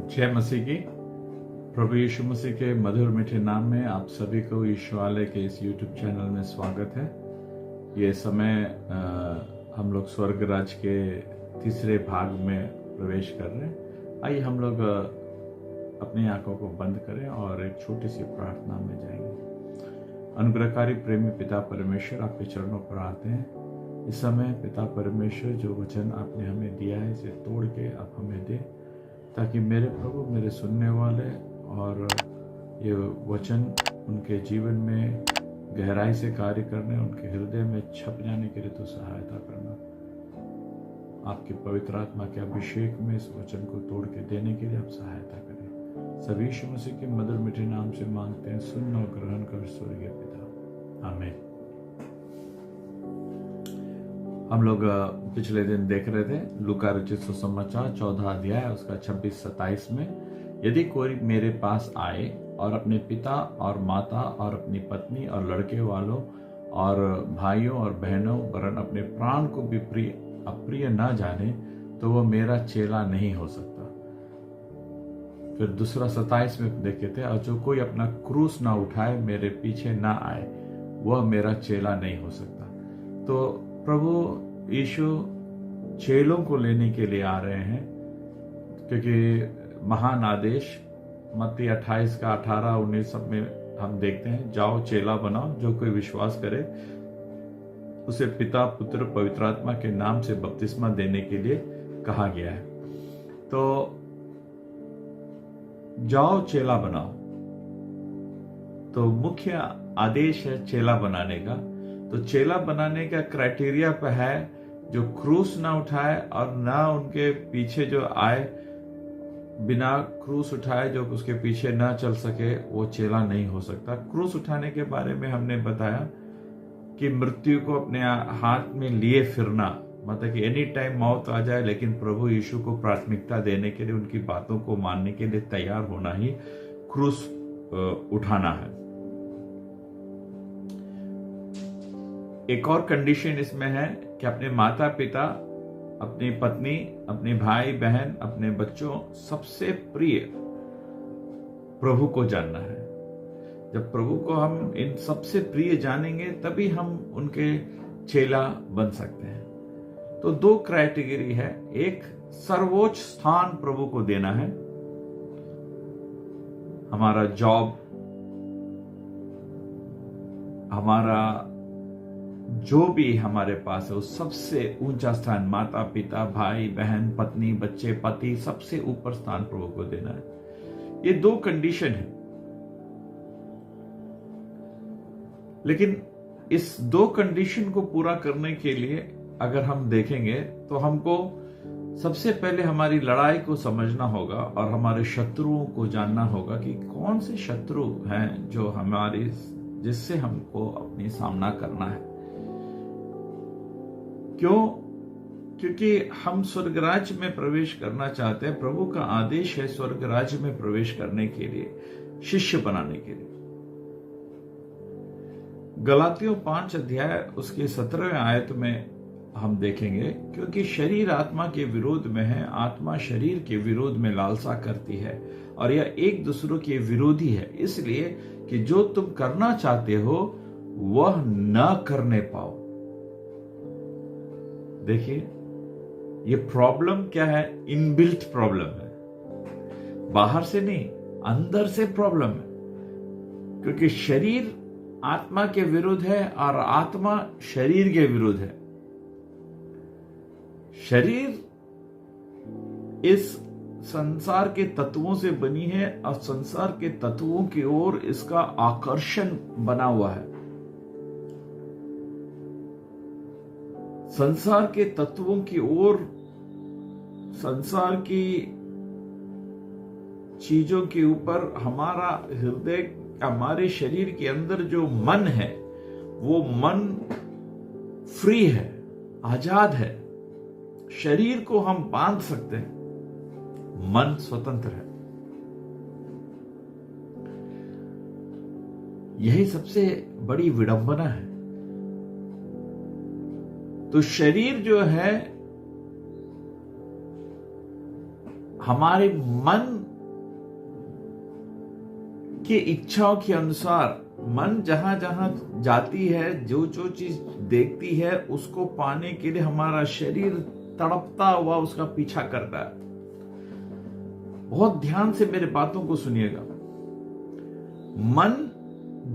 जय मसीह की। प्रभु यीशु मसीह के मधुर मीठे नाम में आप सभी को यीशुआलय के इस YouTube चैनल में स्वागत है। ये समय हम लोग स्वर्ग राज के तीसरे भाग में प्रवेश कर रहे हैं। आइए हम लोग अपनी आंखों को बंद करें और एक छोटी सी प्रार्थना में जाएंगे। अनुग्रहकारी प्रेमी पिता परमेश्वर, आपके चरणों पर आते हैं। इस समय पिता परमेश्वर, जो वचन आपने हमें दिया है इसे तोड़ के आप हमें दे, ताकि मेरे प्रभु, मेरे सुनने वाले और ये वचन उनके जीवन में गहराई से कार्य करने, उनके हृदय में छप जाने के लिए तो सहायता करना। आपकी पवित्र आत्मा के अभिषेक में इस वचन को तोड़ के देने के लिए आप सहायता करें। सभी यीशु मसीह के मधुर मीठे नाम से मांगते हैं, सुन और ग्रहण कर स्वर्गीय पिता, आमीन। हम लोग पिछले दिन देख रहे थे लूका रचित सुसमाचार 14 अध्याय उसका 26-27 में, यदि कोई मेरे पास आए और अपने पिता और माता और अपनी पत्नी और लड़के वालों और भाइयों और बहनों वरन अपने प्राण को भी अप्रिय न जाने, तो वह मेरा चेला नहीं हो सकता। फिर दूसरा 27 में देखे थे, और जो कोई अपना क्रूस ना उठाए, मेरे पीछे ना आए, वह मेरा चेला नहीं हो सकता। तो प्रभु यीशु चेलों को लेने के लिए आ रहे हैं, क्योंकि महान आदेश मत्ती 28 का 18-19 सब में हम देखते हैं, जाओ चेला बनाओ, जो कोई विश्वास करे उसे पिता पुत्र पवित्र आत्मा के नाम से बपतिस्मा देने के लिए कहा गया है। तो जाओ चेला बनाओ, तो मुख्य आदेश है चेला बनाने का। तो चेला बनाने का क्राइटेरिया पे है, जो क्रूस ना उठाए और ना उनके पीछे जो आए, बिना क्रूस उठाए जो उसके पीछे ना चल सके, वो चेला नहीं हो सकता। क्रूस उठाने के बारे में हमने बताया कि मृत्यु को अपने हाथ में लिए फिरना, मतलब कि एनी टाइम मौत आ जाए, लेकिन प्रभु यीशु को प्राथमिकता देने के लिए, उनकी बातों को मानने के लिए तैयार होना ही क्रूस उठाना है। एक और कंडीशन इसमें है कि अपने माता पिता, अपनी पत्नी, अपने भाई बहन, अपने बच्चों, सबसे प्रिय प्रभु को जानना है। जब प्रभु को हम इन सबसे प्रिय जानेंगे, तभी हम उनके चेला बन सकते हैं। तो दो क्राइटेरिया है, एक सर्वोच्च स्थान प्रभु को देना है, हमारा जॉब, हमारा जो भी हमारे पास है वो सबसे ऊंचा स्थान, माता पिता भाई बहन पत्नी बच्चे पति, सबसे ऊपर स्थान प्रभु को देना है। ये दो कंडीशन है, लेकिन इस दो कंडीशन को पूरा करने के लिए अगर हम देखेंगे तो हमको सबसे पहले हमारी लड़ाई को समझना होगा और हमारे शत्रुओं को जानना होगा कि कौन से शत्रु हैं जो हमारी, जिससे हमको अपनी सामना करना है। क्यों? क्योंकि हम स्वर्ग राज्य में प्रवेश करना चाहते हैं। प्रभु का आदेश है स्वर्ग राज्य में प्रवेश करने के लिए, शिष्य बनाने के लिए। गलातियों 5 अध्याय उसके 17वें आयत में हम देखेंगे, क्योंकि शरीर आत्मा के विरोध में है, आत्मा शरीर के विरोध में लालसा करती है, और यह एक दूसरों के विरोधी है, इसलिए कि जो तुम करना चाहते हो वह न करने पाओ। देखिए, ये प्रॉब्लम क्या है? इनबिल्ट प्रॉब्लम है, बाहर से नहीं, अंदर से प्रॉब्लम है। क्योंकि शरीर आत्मा के विरुद्ध है और आत्मा शरीर के विरुद्ध है। शरीर इस संसार के तत्वों से बनी है और संसार के तत्वों की ओर इसका आकर्षण बना हुआ है। संसार के तत्वों की ओर, संसार की चीजों के ऊपर हमारा हृदय, हमारे शरीर के अंदर जो मन है, वो मन फ्री है, आजाद है। शरीर को हम बांध सकते हैं, मन स्वतंत्र है। यही सबसे बड़ी विडंबना है। तो शरीर जो है, हमारे मन की इच्छाओं के अनुसार मन जहां जहां जाती है, जो जो चीज देखती है, उसको पाने के लिए हमारा शरीर तड़पता हुआ उसका पीछा करता है। बहुत ध्यान से मेरे बातों को सुनिएगा। मन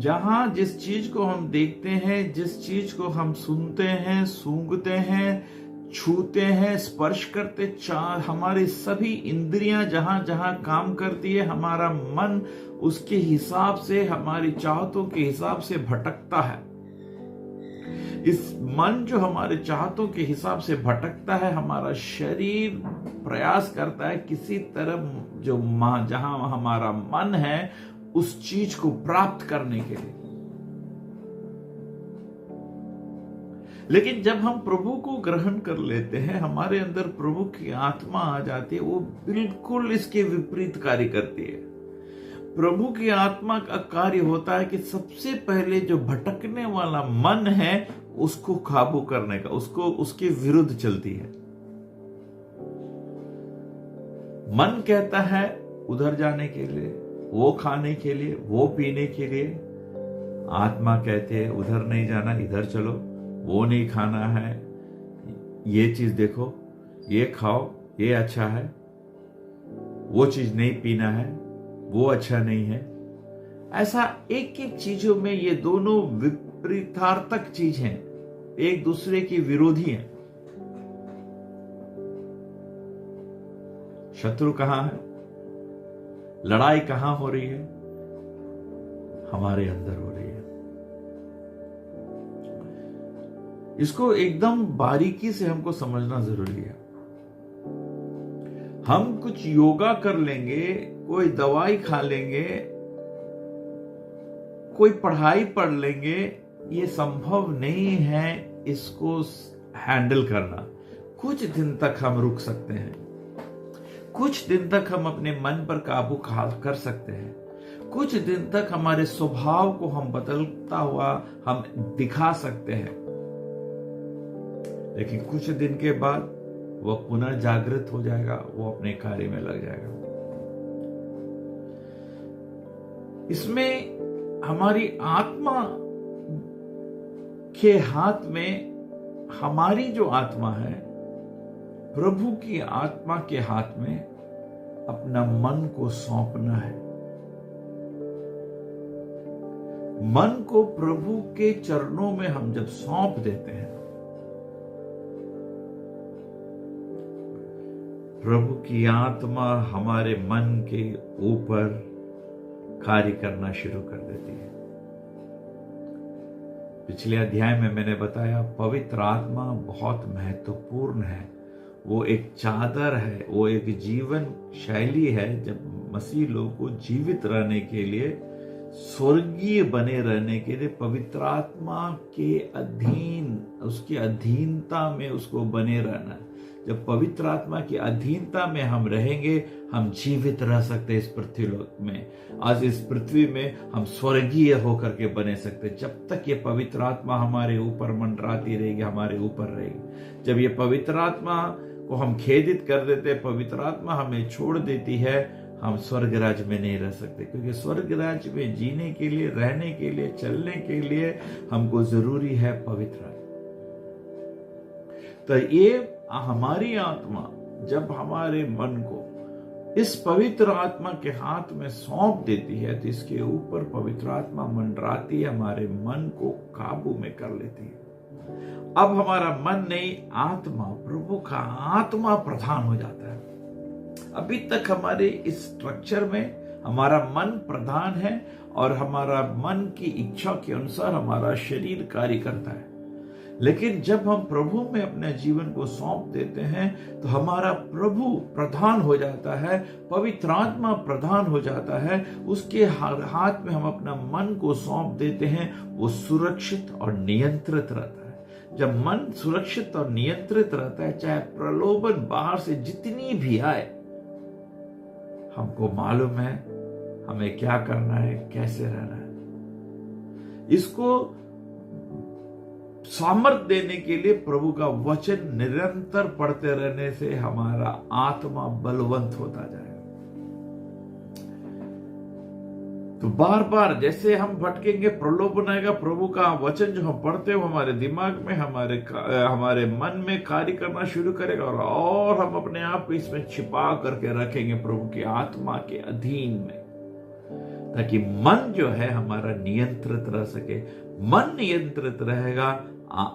जहां जिस चीज को हम देखते हैं, जिस चीज को हम सुनते हैं, सूंघते हैं, छूते हैं, स्पर्श करते, हमारी सभी इंद्रियां जहां जहां काम करती है, हमारा मन उसके हिसाब से, हमारी चाहतों के हिसाब से भटकता है। इस मन जो हमारे चाहतों के हिसाब से भटकता है, हमारा शरीर प्रयास करता है किसी तरह जो जहां हमारा मन है उस चीज को प्राप्त करने के लिए। लेकिन जब हम प्रभु को ग्रहण कर लेते हैं, हमारे अंदर प्रभु की आत्मा आ जाती है, वो बिल्कुल इसके विपरीत कार्य करती है। प्रभु की आत्मा का कार्य होता है कि सबसे पहले जो भटकने वाला मन है उसको काबू करने का, उसके विरुद्ध चलती है। मन कहता है उधर जाने के लिए, वो खाने के लिए, वो पीने के लिए। आत्मा कहते हैं उधर नहीं जाना, इधर चलो, वो नहीं खाना है, ये चीज देखो, ये खाओ, ये अच्छा है, वो चीज नहीं पीना है, वो अच्छा नहीं है। ऐसा एक एक चीजों में ये दोनों विपरीतार्थक चीज हैं, एक दूसरे की विरोधी हैं। शत्रु कहां है? लड़ाई कहां हो रही है? हमारे अंदर हो रही है। इसको एकदम बारीकी से हमको समझना जरूरी है। हम कुछ योगा कर लेंगे, कोई दवाई खा लेंगे, कोई पढ़ाई पढ़ लेंगे, ये संभव नहीं है इसको हैंडल करना। कुछ दिन तक हम रुक सकते हैं, कुछ दिन तक हम अपने मन पर काबू कर सकते हैं, कुछ दिन तक हमारे स्वभाव को हम बदलता हुआ हम दिखा सकते हैं, लेकिन कुछ दिन के बाद वह पुनः जागृत हो जाएगा, वो अपने कार्य में लग जाएगा। इसमें हमारी आत्मा के हाथ में, हमारी जो आत्मा है, प्रभु की आत्मा के हाथ में अपना मन को सौंपना है। मन को प्रभु के चरणों में हम जब सौंप देते हैं, प्रभु की आत्मा हमारे मन के ऊपर कार्य करना शुरू कर देती है। पिछले अध्याय में मैंने बताया पवित्र आत्मा बहुत महत्वपूर्ण है। वो एक चादर है, वो एक जीवन शैली है। जब मसीह लोगों को जीवित रहने के लिए, स्वर्गीय बने रहने के लिए पवित्र आत्मा के अधीन, उसकी अधीनता में उसको बने रहना है। जब पवित्र आत्मा की अधीनता में हम रहेंगे, हम जीवित रह सकते हैं इस पृथ्वी लोक में। आज इस पृथ्वी में हम स्वर्गीय होकर के बने सकते हैं, जब तक ये पवित्र आत्मा हमारे ऊपर मंडराती रहेगी, हमारे ऊपर रहेगी। जब ये पवित्र आत्मा को हम खेदित कर देते, पवित्र आत्मा हमें छोड़ देती है, हम स्वर्ग राज्य में नहीं रह सकते। क्योंकि स्वर्ग राज्य में जीने के लिए, रहने के लिए, चलने के लिए हमको जरूरी है पवित्र आत्मा। तो ये हमारी आत्मा जब हमारे मन को इस पवित्र आत्मा के हाथ में सौंप देती है, तो इसके ऊपर पवित्र आत्मा मंडराती है, हमारे मन को काबू में कर लेती है। अब हमारा मन नहीं, आत्मा, प्रभु का आत्मा प्रधान हो जाता है। अभी तक हमारे इस स्ट्रक्चर में हमारा मन प्रधान है और हमारा मन की इच्छा के अनुसार हमारा शरीर कार्य करता है। लेकिन जब हम प्रभु में अपने जीवन को सौंप देते हैं, तो हमारा प्रभु प्रधान हो जाता है, पवित्र आत्मा प्रधान हो जाता है। उसके हाथ में हम अपना मन को सौंप देते हैं, वो सुरक्षित और नियंत्रित रहता है। जब मन सुरक्षित और नियंत्रित रहता है, चाहे प्रलोभन बाहर से जितनी भी आए, हमको मालूम है हमें क्या करना है, कैसे रहना है। इसको सामर्थ देने के लिए प्रभु का वचन निरंतर पढ़ते रहने से हमारा आत्मा बलवंत होता जाएगा। तो बार बार जैसे हम भटकेंगे, प्रलोभन आएगा, प्रभु का वचन जो हम पढ़ते हो हमारे दिमाग में, हमारे मन में कार्य करना शुरू करेगा, और हम अपने आप को इसमें छिपा करके रखेंगे प्रभु की आत्मा के अधीन में, ताकि मन जो है हमारा नियंत्रित रह सके। मन नियंत्रित रहेगा,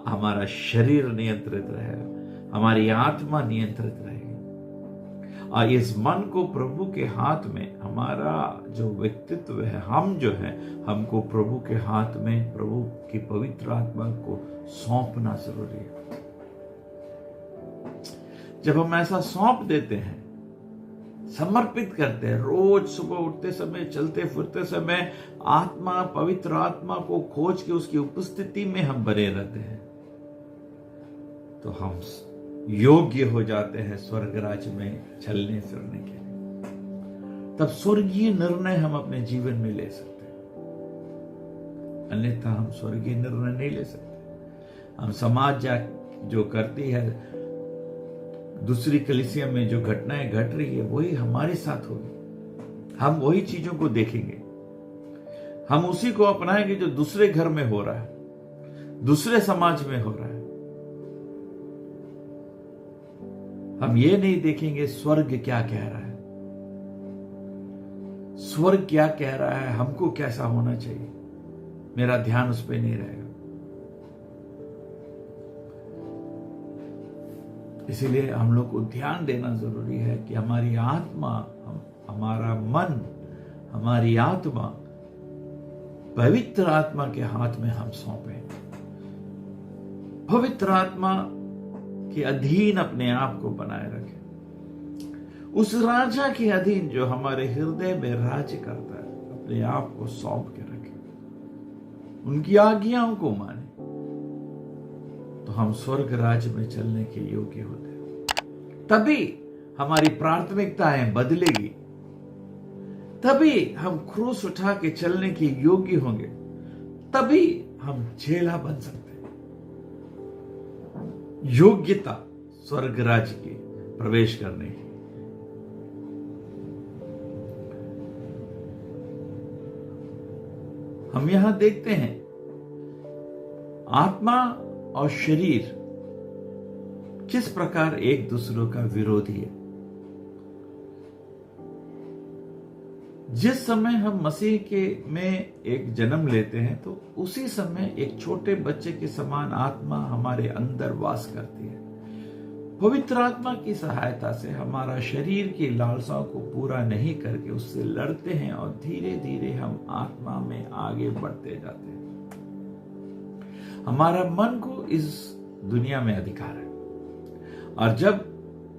हमारा शरीर नियंत्रित रहेगा, हमारी आत्मा नियंत्रित रहेगी। और इस मन को प्रभु के हाथ में, हमारा जो व्यक्तित्व है, हम जो है, हमको प्रभु के हाथ में, प्रभु की पवित्र आत्मा को सौंपना जरूरी है। जब हम ऐसा सौंप देते हैं, समर्पित करते हैं, रोज सुबह उठते समय, चलते फिरते समय आत्मा, पवित्र आत्मा को खोज के उसकी उपस्थिति में हम बने रहते हैं, तो हम योग्य हो जाते हैं स्वर्ग राज्य में चलने फिरने के लिए। तब स्वर्गीय निर्णय हम अपने जीवन में ले सकते हैं, अन्यथा हम स्वर्गीय निर्णय नहीं ले सकते। हम समाज जो करती है, दूसरी कलीसिया में जो घटनाएं घट रही है, वही हमारे साथ होगी। हम वही चीजों को देखेंगे, हम उसी को अपनाएंगे जो दूसरे घर में हो रहा है, दूसरे समाज में हो रहा है। हम ये नहीं देखेंगे स्वर्ग क्या कह रहा है, स्वर्ग क्या कह रहा है, हमको कैसा होना चाहिए, मेरा ध्यान उस पर नहीं रहेगा। इसीलिए हम लोग को ध्यान देना जरूरी है कि हमारी आत्मा, हमारा मन, हमारी आत्मा पवित्र आत्मा के हाथ में हम सौंपें, पवित्र आत्मा के अधीन अपने आप को बनाए रखें, उस राजा के अधीन जो हमारे हृदय में राज्य करता है, अपने आप को सौंप के रखें, उनकी आज्ञाओं को माने, तो हम स्वर्ग राज्य में चलने के योग्य होते हैं। तभी हमारी प्राथमिकताएं बदलेगी, तभी हम क्रूस उठा के चलने के योग्य होंगे, तभी हम चेला बन सकते हैं। योग्यता स्वर्ग राज्य की प्रवेश करने की। हम यहां देखते हैं आत्मा और शरीर किस प्रकार एक दूसरे का विरोधी है। जिस समय हम मसीह के में एक जन्म लेते हैं, तो उसी समय एक छोटे बच्चे के समान आत्मा हमारे अंदर वास करती है। पवित्र आत्मा की सहायता से हमारा शरीर की लालसाओं को पूरा नहीं करके उससे लड़ते हैं, और धीरे धीरे हम आत्मा में आगे बढ़ते जाते हैं। हमारा मन को इस दुनिया में अधिकार है, और जब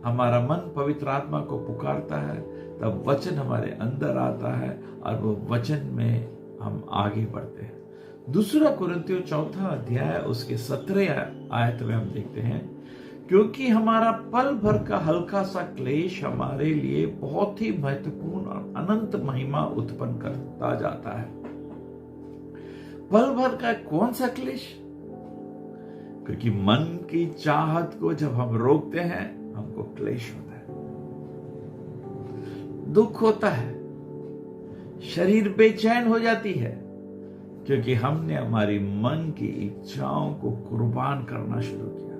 हमारा मन पवित्र आत्मा को पुकारता है, तब वचन हमारे अंदर आता है, और वो वचन में हम आगे बढ़ते हैं। दूसरा कुरिन्थियों 4 अध्याय उसके 17 आयत में हम देखते हैं, क्योंकि हमारा पल भर का हल्का सा क्लेश हमारे लिए बहुत ही महत्वपूर्ण और अनंत महिमा उत्पन्न करता जाता है। पल भर का कौन सा क्लेश? क्योंकि मन की चाहत को जब हम रोकते हैं, हमको क्लेश होता है, दुख होता है, शरीर बेचैन हो जाती है, क्योंकि हमने हमारी मन की इच्छाओं को कुर्बान करना शुरू किया।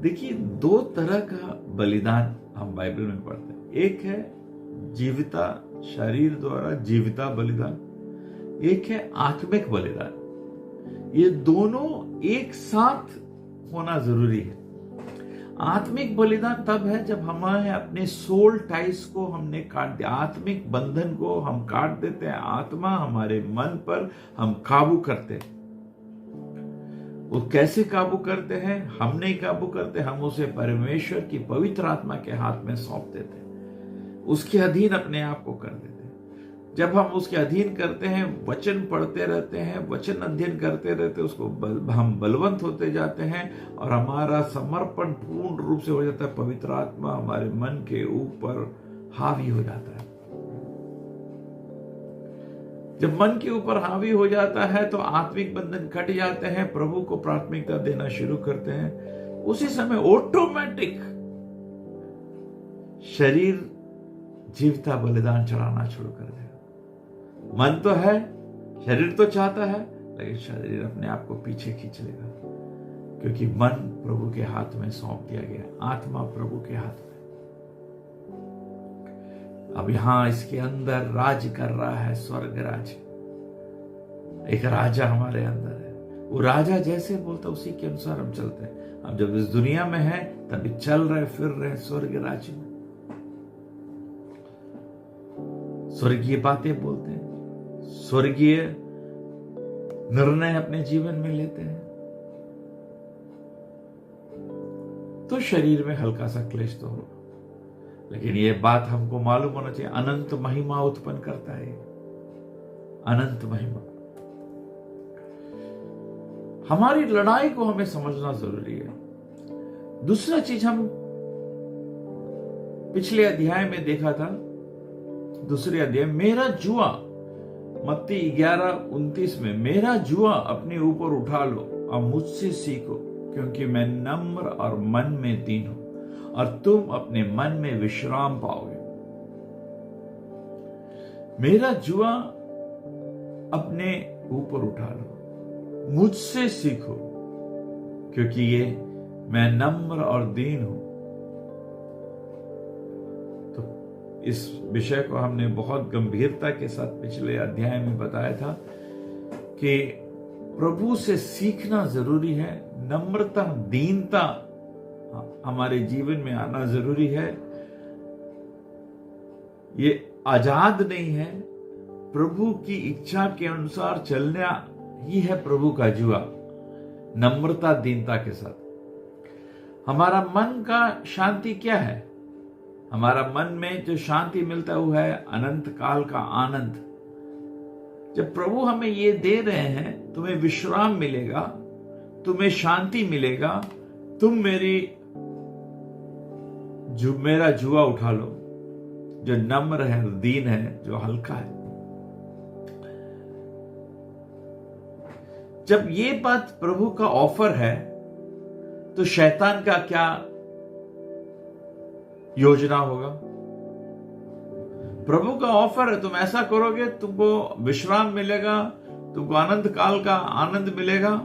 देखिए, 2 तरह का बलिदान हम बाइबल में पढ़ते हैं। एक है जीविता, शरीर द्वारा जीविता बलिदान, एक है आत्मिक बलिदान। ये दोनों एक साथ होना जरूरी है। आत्मिक बलिदान तब है जब हमारे अपने सोल टाइज को हमने काट दिया, आत्मिक बंधन को हम काट देते हैं, आत्मा हमारे मन पर हम काबू करते हैं। वो कैसे काबू करते हैं? हम नहीं काबू करते, हम उसे परमेश्वर की पवित्र आत्मा के हाथ में सौंप देते हैं, उसके अधीन अपने आप को कर देते हैं। जब हम उसके अधीन करते हैं, वचन पढ़ते रहते हैं, वचन अध्ययन करते रहते हैं, उसको हम बलवंत होते जाते हैं, और हमारा समर्पण पूर्ण रूप से हो जाता है। पवित्र आत्मा हमारे मन के ऊपर हावी हो जाता है। जब मन के ऊपर हावी हो जाता है, तो आत्मिक बंधन कट जाते हैं, प्रभु को प्राथमिकता देना शुरू करते हैं। उसी समय ऑटोमेटिक शरीर जीवता बलिदान चढ़ाना शुरू कर देगा। मन तो है, शरीर तो चाहता है, लेकिन शरीर अपने आप को पीछे खींच लेगा, क्योंकि मन प्रभु के हाथ में सौंप दिया गया, आत्मा प्रभु के हाथ में। अब यहां इसके अंदर राज कर रहा है स्वर्ग राज। एक राजा हमारे अंदर है, वो राजा जैसे बोलता उसी के अनुसार हम चलते हैं। अब जब इस दुनिया में है तभी चल रहे फिर रहे स्वर्ग राज्य में, स्वर्गीय बातें बोलते हैं, स्वर्गीय निर्णय अपने जीवन में लेते हैं। तो शरीर में हल्का सा क्लेश तो होगा, लेकिन यह बात हमको मालूम होना चाहिए, अनंत महिमा उत्पन्न करता है, अनंत महिमा। हमारी लड़ाई को हमें समझना जरूरी है। दूसरा चीज हम पिछले अध्याय में देखा था, दूसरे अध्याय, मेरा जुआ, मत्ती 11:29 में, मेरा जुआ अपने ऊपर उठा लो और मुझसे सीखो, क्योंकि मैं नम्र और मन में दीन हूं, और तुम अपने मन में विश्राम पाओगे। मेरा जुआ अपने ऊपर उठा लो, मुझसे सीखो, क्योंकि ये मैं नम्र और दीन हूं। तो इस विषय को हमने बहुत गंभीरता के साथ पिछले अध्याय में बताया था कि प्रभु से सीखना जरूरी है, नम्रता, दीनता हमारे जीवन में आना जरूरी है। ये आजाद नहीं है, प्रभु की इच्छा के अनुसार चलना ही है प्रभु का जुआ, नम्रता दीनता के साथ। हमारा मन का शांति क्या है? हमारा मन में जो शांति मिलता है वो है अनंत काल का आनंद। जब प्रभु हमें ये दे रहे हैं, तुम्हें विश्राम मिलेगा, तुम्हें शांति मिलेगा, तुम मेरा जुआ उठा लो, जो नम्र है, दीन है, जो हल्का है। जब ये बात प्रभु का ऑफर है, तो शैतान का क्या योजना होगा? प्रभु का ऑफर है, तुम ऐसा करोगे तुमको विश्राम मिलेगा, तुमको अनंत काल का आनंद मिलेगा,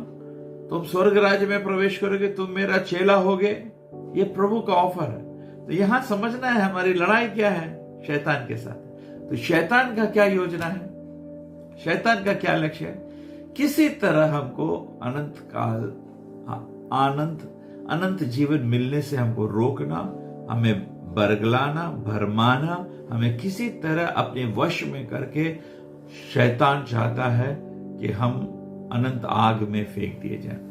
तुम स्वर्ग राज्य में प्रवेश करोगे, तुम मेरा चेला होगे। ये प्रभु का ऑफर है। तो यहां समझना है हमारी लड़ाई क्या है शैतान के साथ। तो शैतान का क्या योजना है, शैतान का क्या लक्ष्य है? किसी तरह हमको अनंत काल, अनंत जीवन मिलने से हमको रोकना, हमें बरगलाना, भरमाना, हमें किसी तरह अपने वश में करके शैतान चाहता है कि हम अनंत आग में फेंक दिए जाएं।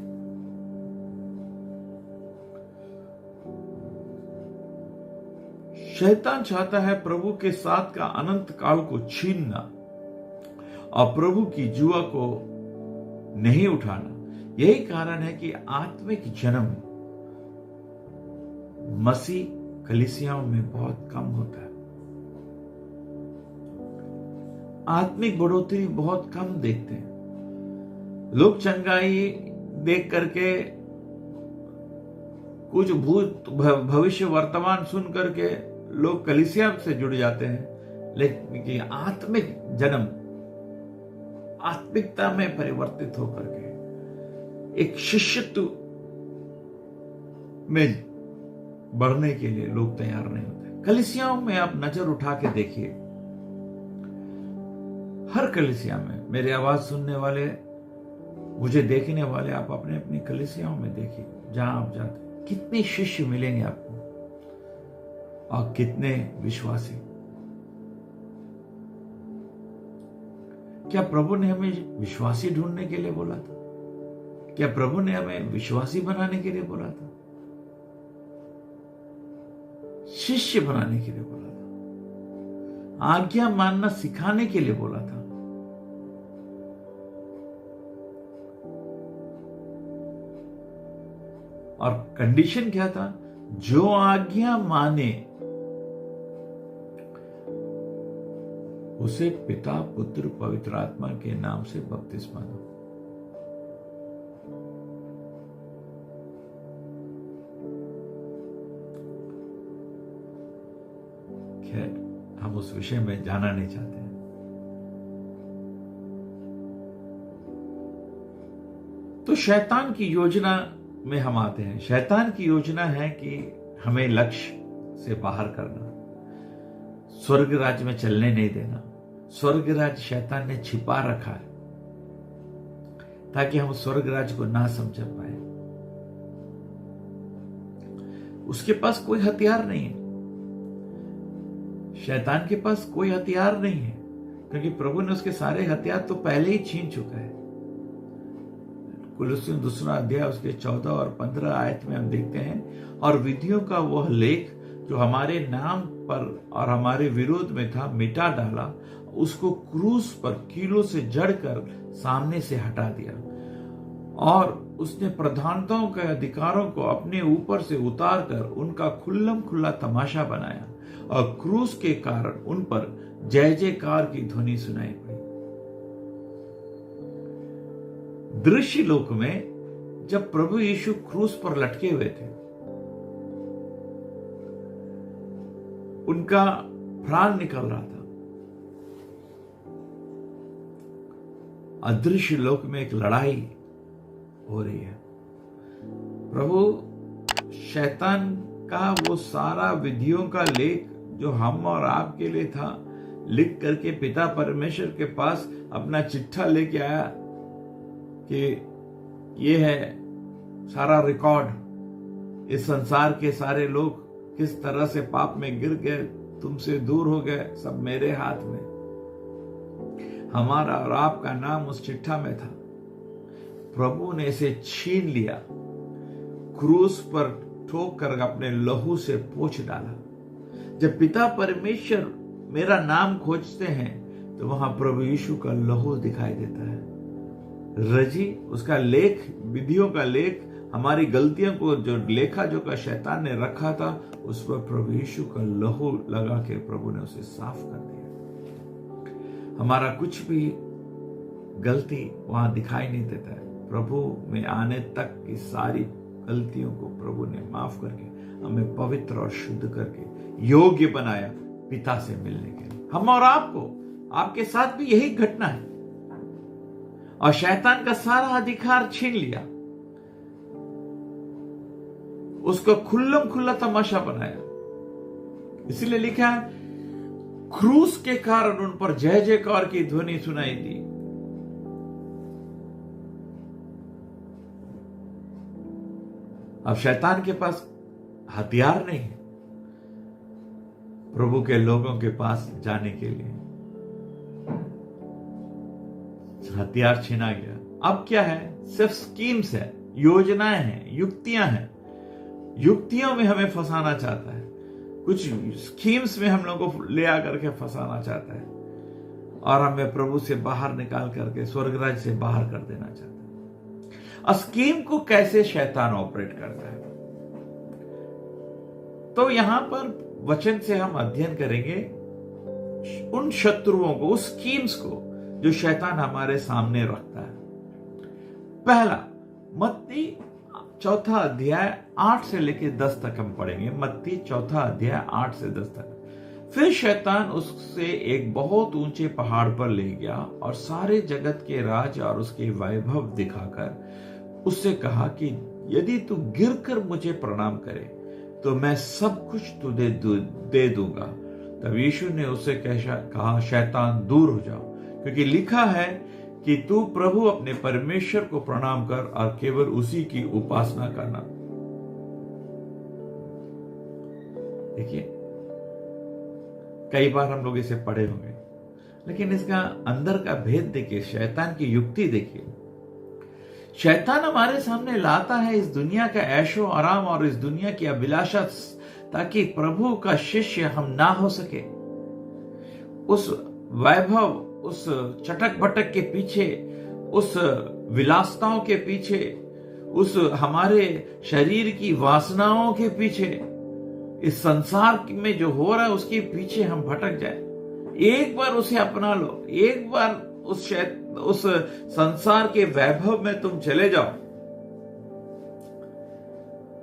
शैतान चाहता है प्रभु के साथ का अनंत काल को छीनना और प्रभु की जुआ को नहीं उठाना। यही कारण है कि आत्मिक जन्म मसीह कलीसियाओं में बहुत कम होता है। आत्मिक बढ़ोतरी बहुत कम देखते हैं लोग। चंगाई देख करके, कुछ भूत भविष्य वर्तमान सुन करके लोग कलीसिया से जुड़ जाते हैं, लेकिन आत्मिक जन्म, आत्मिकता में परिवर्तित होकर के एक शिष्यत्व में बढ़ने के लिए लोग तैयार नहीं होते। कलीसियाओं में आप नजर उठा के देखिए, हर कलीसिया में, मेरी आवाज सुनने वाले, मुझे देखने वाले, आप अपने अपनी कलीसियाओं में देखिए, जहां आप जाते, कितने शिष्य मिलेंगे आपको और कितने विश्वासी। क्या प्रभु ने हमें विश्वासी ढूंढने के लिए बोला था? क्या प्रभु ने हमें विश्वासी बनाने के लिए बोला था? शिष्य बनाने के लिए बोला था, आज्ञा मानना सिखाने के लिए बोला था। और कंडीशन क्या था? जो आज्ञा माने उसे पिता, पुत्र, पवित्र आत्मा के नाम से बपतिस्मा दो। है, हम उस विषय में जाना नहीं चाहते हैं। तो शैतान की योजना में हम आते हैं। शैतान की योजना है कि हमें लक्ष्य से बाहर करना, स्वर्ग राज्य में चलने नहीं देना। स्वर्ग राज्य शैतान ने छिपा रखा है ताकि हम स्वर्ग राज्य को ना समझ पाए। उसके पास कोई हथियार नहीं है, शैतान के पास कोई हथियार नहीं है, क्योंकि प्रभु ने उसके सारे हथियार तो पहले ही छीन चुका है। कुलुस्सियों 2 अध्याय उसके 14 और 15 आयत में हम देखते हैं, और विधियों का वह लेख जो हमारे नाम पर और हमारे विरोध में था मिटा डाला, उसको क्रूस पर कीलों से जड़कर सामने से हटा दिया। और उसने प्रधानताओं के अधिकारों को अपने ऊपर से उतार कर उनका खुल्लम खुल्ला तमाशा बनाया, और क्रूस के कारण उन पर जय जयकार की ध्वनि सुनाई पड़ी। दृश्य लोक में जब प्रभु यीशु क्रूस पर लटके हुए थे, उनका प्राण निकल रहा था। अदृश्य लोक में एक लड़ाई हो रही है। प्रभु शैतान का वो सारा विधियों का लेख जो हम और आपके लिए था, लिख करके पिता परमेश्वर के पास अपना चिट्ठा लेके आया कि ये है सारा रिकॉर्ड, इस संसार के सारे लोग किस तरह से पाप में गिर गए, तुमसे दूर हो गए, सब मेरे हाथ में। हमारा और आपका नाम उस चिट्ठा में था। प्रभु ने इसे छीन लिया, क्रूस पर ठोक कर अपने लहू से पोंछ डाला। जब पिता परमेश्वर मेरा नाम खोजते हैं तो वहां प्रभु यीशु का लहू दिखाई देता है। रजी उसका लेख, विधियों का लेख, हमारी गलतियों को जो लेखा जो का शैतान ने रखा था, उस पर प्रभु यीशु का लहू लगा के प्रभु ने उसे साफ कर दिया। हमारा कुछ भी गलती वहां दिखाई नहीं देता है। प्रभु में आने तक की सारी गलतियों को प्रभु ने माफ करके हमें पवित्र और शुद्ध करके योग्य बनाया पिता से मिलने के लिए। हम और आपके साथ भी यही घटना है, और शैतान का सारा अधिकार छीन लिया, उसको खुल्लम खुल्ला तमाशा बनाया। इसलिए लिखा है, क्रूस के कारण उन पर जय जयकार की ध्वनि सुनाई दी। अब शैतान के पास हथियार नहीं है प्रभु के लोगों के पास जाने के लिए। हथियार छीना गया। अब क्या है? सिर्फ स्कीम्स है, योजनाएं हैं, युक्तियां हैं। युक्तियों में हमें फंसाना चाहता है, कुछ स्कीम्स में हम लोगों को ले आकर के फंसाना चाहता है, और हमें प्रभु से बाहर निकाल करके स्वर्ग राज्य से बाहर कर देना चाहता है। स्कीम को कैसे शैतान ऑपरेट करता है, तो यहां पर वचन से हम अध्ययन करेंगे उन शत्रुओं को, उस स्कीम्स को जो शैतान हमारे सामने रखता है। पहला, मत्ती 4 अध्याय 8 से लेकर 10 तक हम पढ़ेंगे। मत्ती 4 अध्याय 8 से 10 तक। फिर शैतान उससे एक बहुत ऊंचे पहाड़ पर ले गया और सारे जगत के राज और उसके वैभव दिखाकर उससे कहा कि यदि तू गिरकर मुझे प्रणाम करे तो मैं सब कुछ तुझे दे दूंगा। तब यीशु ने उससे कहा, शैतान दूर हो जाओ, क्योंकि लिखा है कि तू प्रभु अपने परमेश्वर को प्रणाम कर और केवल उसी की उपासना करना। देखिए, कई बार हम लोग इसे पढ़े होंगे, लेकिन इसका अंदर का भेद देखिए, शैतान की युक्ति देखिए। शैतान हमारे सामने लाता है इस दुनिया का ऐशो आराम और इस दुनिया की अभिलाषा, ताकि प्रभु का शिष्य हम ना हो सके। उस वैभव, उस चटक बटक के पीछे, उस विलासताओं के पीछे, उस हमारे शरीर की वासनाओं के पीछे, इस संसार में जो हो रहा है उसके पीछे हम भटक जाए। एक बार उसे अपना लो, एक बार उस संसार के वैभव में तुम चले जाओ।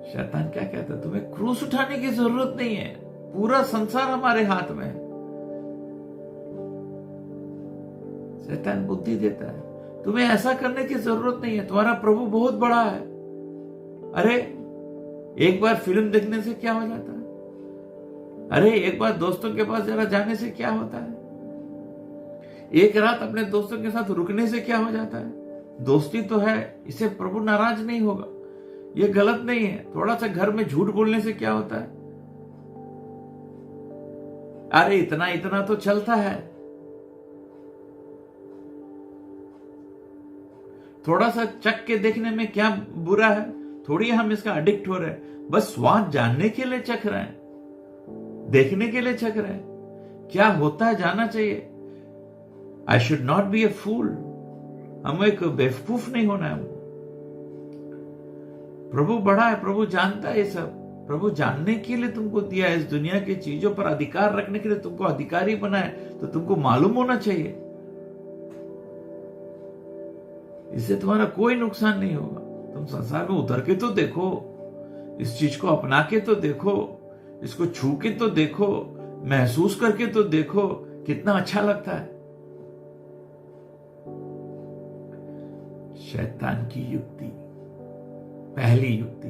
शैतान क्या कहता है? तुम्हें क्रूस उठाने की जरूरत नहीं है, पूरा संसार हमारे हाथ में है। शैतान बुद्धि देता है, तुम्हें ऐसा करने की जरूरत नहीं है, तुम्हारा प्रभु बहुत बड़ा है। अरे एक बार फिल्म देखने से क्या हो जाता है? अरे एक बार दोस्तों के पास जरा जाने से क्या होता है? एक रात अपने दोस्तों के साथ रुकने से क्या हो जाता है? दोस्ती तो है, इसे प्रभु नाराज नहीं होगा, ये गलत नहीं है। थोड़ा सा घर में झूठ बोलने से क्या होता है? अरे इतना इतना तो चलता है। थोड़ा सा चख के देखने में क्या बुरा है? थोड़ी हम इसका एडिक्ट हो रहे हैं, बस स्वाद जानने के लिए चख रहे हैं, देखने के लिए चख रहे हैं। क्या होता है जानना चाहिए। आई शुड नॉट बी ए फूल, हमें एक बेवकूफ नहीं होना है। प्रभु बड़ा है, प्रभु जानता है ये सब। प्रभु जानने के लिए तुमको दिया है, इस दुनिया की चीजों पर अधिकार रखने के लिए तुमको अधिकारी बना है, तो तुमको मालूम होना चाहिए। इससे तुम्हारा कोई नुकसान नहीं होगा। तुम संसार में उतर के तो देखो, इस चीज को अपना के तो देखो, इसको छू के तो देखो, महसूस करके तो देखो, कितना अच्छा लगता है। शैतान की युक्ति, पहली युक्ति,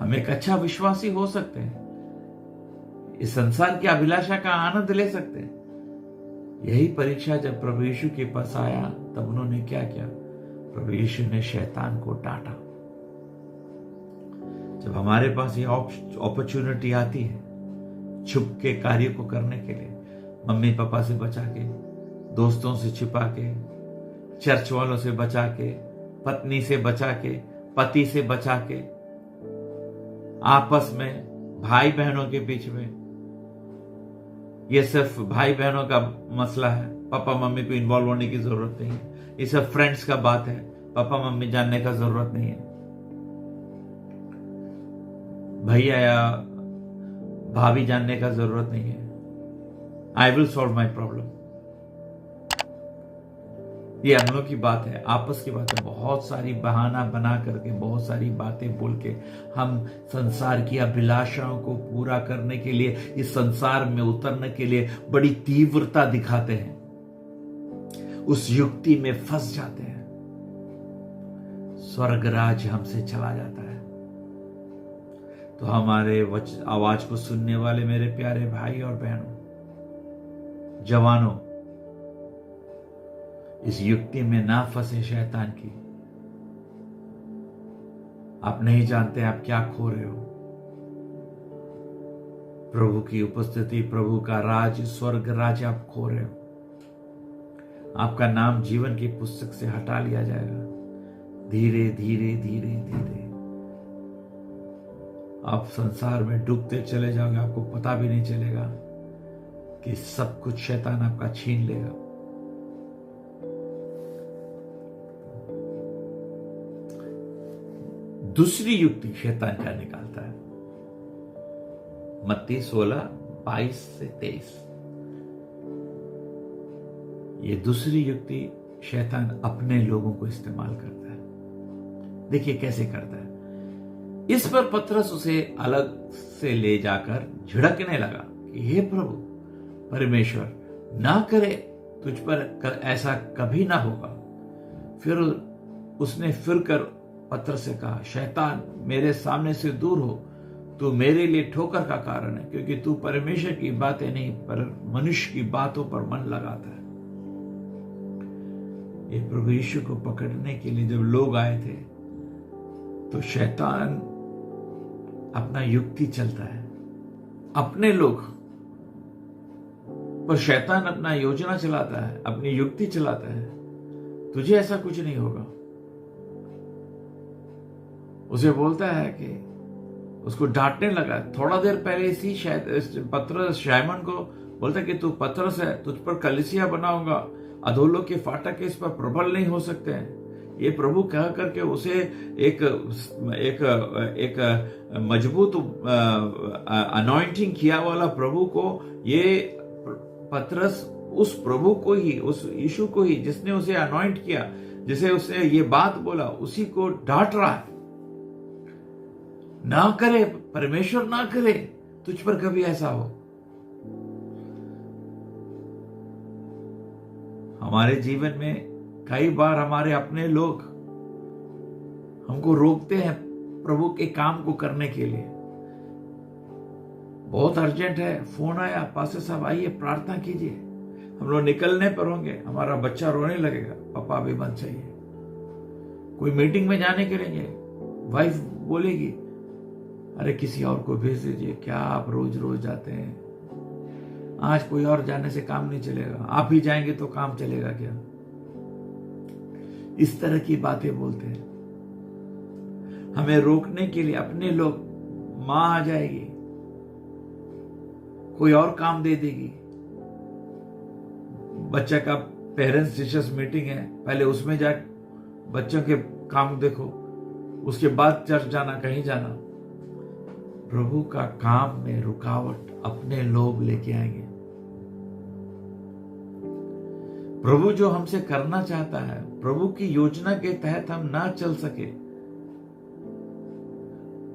हम एक अच्छा विश्वासी हो सकते हैं, इस संसार की अभिलाषा का आनंद ले सकते हैं। यही परीक्षा जब प्रभु यीशु के पास आया, तब उन्होंने क्या किया? प्रभु यीशु ने शैतान को डांटा। जब हमारे पास ये अपॉर्चुनिटी आती है छुप के कार्य को करने के लिए, मम्मी पापा से बचा के, दोस्तों से छिपा के, चर्च वालों से बचा के, पत्नी से बचा के, पति से बचा के, आपस में भाई बहनों के बीच में, ये सिर्फ भाई बहनों का मसला है, पापा मम्मी को इन्वॉल्व होने की जरूरत नहीं है। ये सब फ्रेंड्स का बात है, पापा मम्मी जानने का जरूरत नहीं है। भैया या भाभी जानने का जरूरत नहीं है। I will solve my problem. ये हम लोग की बात है, आपस की बात है। बहुत सारी बहाना बना करके, बहुत सारी बातें बोल के हम संसार की अभिलाषाओं को पूरा करने के लिए, इस संसार में उतरने के लिए बड़ी तीव्रता दिखाते हैं, उस युक्ति में फंस जाते हैं। स्वर्गराज हमसे चला जाता है। तो हमारे आवाज को सुनने वाले मेरे प्यारे भाई और बहनों, जवानों, इस युक्ति में ना फंसे शैतान की। आप नहीं जानते आप क्या खो रहे हो। प्रभु की उपस्थिति, प्रभु का राज, स्वर्ग राज आप खो रहे हो। आपका नाम जीवन की पुस्तक से हटा लिया जाएगा। धीरे धीरे धीरे धीरे आप संसार में डूबते चले जाओगे, आपको पता भी नहीं चलेगा कि सब कुछ शैतान आपका छीन लेगा। दूसरी युक्ति शैतान क्या निकालता है? मत्ती 16:22 से 23। ये दूसरी युक्ति शैतान अपने लोगों को इस्तेमाल करता है। देखिए कैसे करता है। इस पर पतरस उसे अलग से ले जाकर झिड़कने लगा कि हे प्रभु परमेश्वर, ना करे तुझ पर ऐसा कभी ना होगा। फिर उसने फिर कर पतरस से कहा, शैतान मेरे सामने से दूर हो, तू मेरे लिए ठोकर का कारण है, क्योंकि तू परमेश्वर की बातें नहीं पर मनुष्य की बातों पर मन लगाता है। ये प्रभु यीशु को पकड़ने के लिए जब लोग आए थे, तो शैतान अपना युक्ति चलता है। अपने लोग पर शैतान अपना योजना चलाता है, अपनी युक्ति चलाता है। तुझे ऐसा कुछ नहीं होगा। उसे बोलता है कि उसको डांटने लगा। थोड़ा देर पहले इसी पतरस शाइमन को बोलता है कि तू पतरस है, तुझ पर कलीसिया बनाऊंगा, अधोलोक के फाटक इस पर प्रबल नहीं हो सकते हैं। ये प्रभु कह करके उसे एक मजबूत अनॉइंटिंग किया वाला प्रभु को, ये पतरस उस प्रभु को ही, उस यीशु को ही जिसने उसे अनॉइंट किया, जिसे उसने ये बात बोला, उसी को डांट रहा है। ना करे, परमेश्वर ना करे तुझ पर कभी ऐसा हो। हमारे जीवन में कई बार हमारे अपने लोग हमको रोकते हैं प्रभु के काम को करने के लिए। बहुत अर्जेंट है, फोन आया, पास्टर साहब आइए प्रार्थना कीजिए। हम लोग निकलने पर होंगे, हमारा बच्चा रोने लगेगा, पापा अभी मत चाहिए। कोई मीटिंग में जाने के लिए वाइफ बोलेगी, अरे किसी और को भेज दीजिए, क्या आप रोज रोज जाते हैं, आज कोई और जाने से काम नहीं चलेगा, आप ही जाएंगे तो काम चलेगा क्या। इस तरह की बातें बोलते हैं हमें रोकने के लिए। अपने लोग, मां आ जाएगी, कोई और काम दे देगी। बच्चा का पेरेंट्स टीचर्स मीटिंग है, पहले उसमें जा बच्चों के काम देखो, उसके बाद चर्च जाना, कहीं जाना। प्रभु का काम में रुकावट अपने लोग लेके आएंगे। प्रभु जो हमसे करना चाहता है, प्रभु की योजना के तहत हम ना चल सके,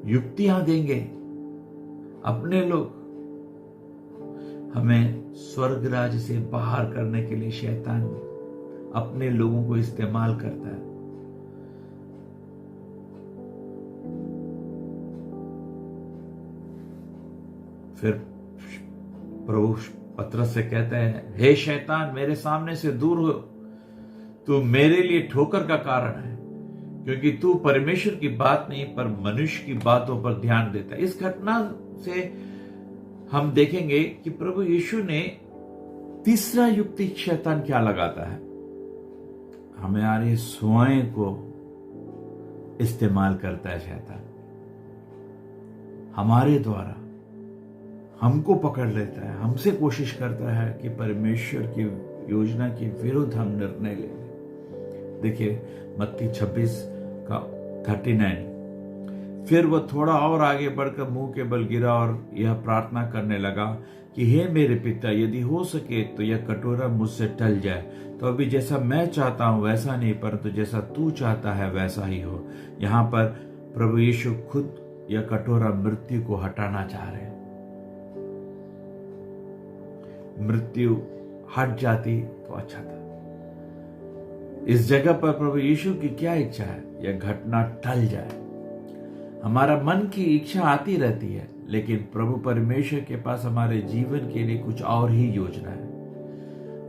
युक्तियां देंगे अपने लोग। हमें स्वर्ग राज्य से बाहर करने के लिए शैतान अपने लोगों को इस्तेमाल करता है। फिर प्रभु पतरस से कहते हैं, हे शैतान मेरे सामने से दूर हो, तू मेरे लिए ठोकर का कारण है, क्योंकि तू परमेश्वर की बात नहीं पर मनुष्य की बातों पर ध्यान देता है। इस घटना से हम देखेंगे कि प्रभु यीशु ने तीसरा युक्ति शैतान क्या लगाता है, हमारे स्वयं को इस्तेमाल करता है। शैतान हमारे द्वारा हमको पकड़ लेता है, हमसे कोशिश करता है कि परमेश्वर की योजना के विरुद्ध हम निर्णय ले लें। देखिए मत्ती 26:39, फिर वह थोड़ा और आगे बढ़कर मुंह के बल गिरा और यह प्रार्थना करने लगा कि हे मेरे पिता, यदि हो सके तो यह कटोरा मुझसे टल जाए, तो अभी जैसा मैं चाहता हूं वैसा नहीं, परंतु जैसा तू चाहता है वैसा ही हो। यहां पर प्रभु यीशु खुद यह कटोरा मृत्यु को हटाना चाह रहे हैं। मृत्यु हट जाती तो अच्छा था। इस जगह पर प्रभु यीशु की क्या इच्छा है, यह घटना टल जाए। हमारा मन की इच्छा आती रहती है, लेकिन प्रभु परमेश्वर के पास हमारे जीवन के लिए कुछ और ही योजना है।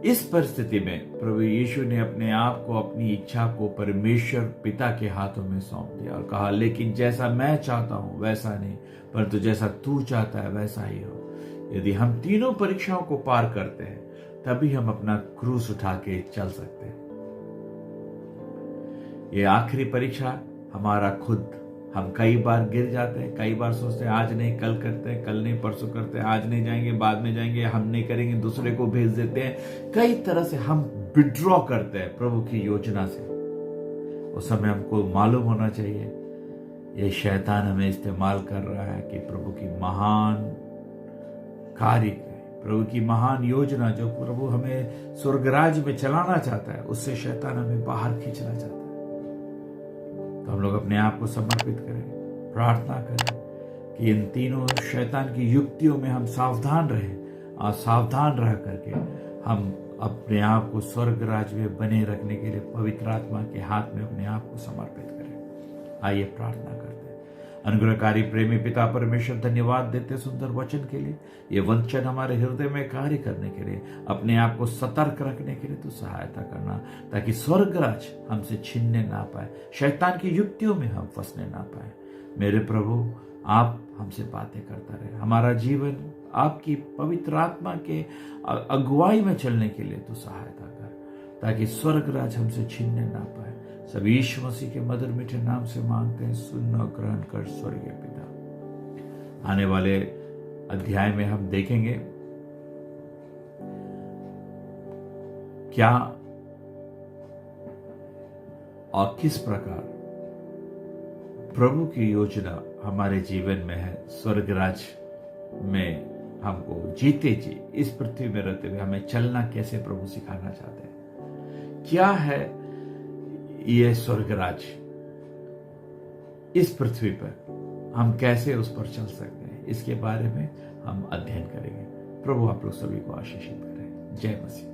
इस परिस्थिति में प्रभु यीशु ने अपने आप को, अपनी इच्छा को परमेश्वर पिता के हाथों में सौंप दिया और कहा, लेकिन जैसा मैं चाहता हूं वैसा नहीं, परंतु जैसा तू चाहता है वैसा ही हो। यदि हम तीनों परीक्षाओं को पार करते हैं, तभी हम अपना क्रूस उठा के चल सकते हैं। ये आखिरी परीक्षा हमारा खुद, हम कई बार गिर जाते हैं, कई बार सोचते हैं आज नहीं कल करते हैं, कल नहीं परसों करते हैं, आज नहीं जाएंगे बाद में जाएंगे, हम नहीं करेंगे दूसरे को भेज देते हैं। कई तरह से हम विड्रॉ करते हैं प्रभु की योजना से। उस समय हमको मालूम होना चाहिए ये शैतान हमें इस्तेमाल कर रहा है कि प्रभु की महान कार्य, प्रभु की महान योजना जो प्रभु हमें स्वर्गराज में चलाना चाहता है, उससे शैतान हमें बाहर खींचना चाहता है। तो हम लोग अपने आप को समर्पित करें, प्रार्थना करें कि इन तीनों शैतान की युक्तियों में हम सावधान रहें और सावधान रह करके हम अपने आप को स्वर्ग राज्य में बने रखने के लिए पवित्र आत्मा के हाथ में अपने आप को समर्पित करें। आइए प्रार्थना करते हैं। अनुग्रहकारी प्रेमी पिता परमेश्वर, धन्यवाद देते सुंदर वचन के लिए। ये वचन हमारे हृदय में कार्य करने के लिए, अपने आप को सतर्क रखने के लिए तू सहायता करना, ताकि स्वर्ग राज हमसे छीनने ना पाए, शैतान की युक्तियों में हम फंसने ना पाए। मेरे प्रभु, आप हमसे बातें करता रहे, हमारा जीवन आपकी पवित्र आत्मा के अगुवाई में चलने के लिए तू सहायता कर, ताकि स्वर्ग राज हमसे छीनने ना पाए। सब यीशु मसीह के मधुर मीठे नाम से मांगते हैं, सुन और ग्रहण कर स्वर्गीय पिता। आने वाले अध्याय में हम देखेंगे क्या और किस प्रकार प्रभु की योजना हमारे जीवन में है। स्वर्ग राज में हमको जीते जी इस पृथ्वी में रहते हुए हमें चलना कैसे प्रभु सिखाना चाहते हैं। क्या है ये स्वर्ग राज इस पृथ्वी पर, हम कैसे उस पर चल सकते हैं, इसके बारे में हम अध्ययन करेंगे। प्रभु आप लोग सभी को आशीषित करें। जय मसीह।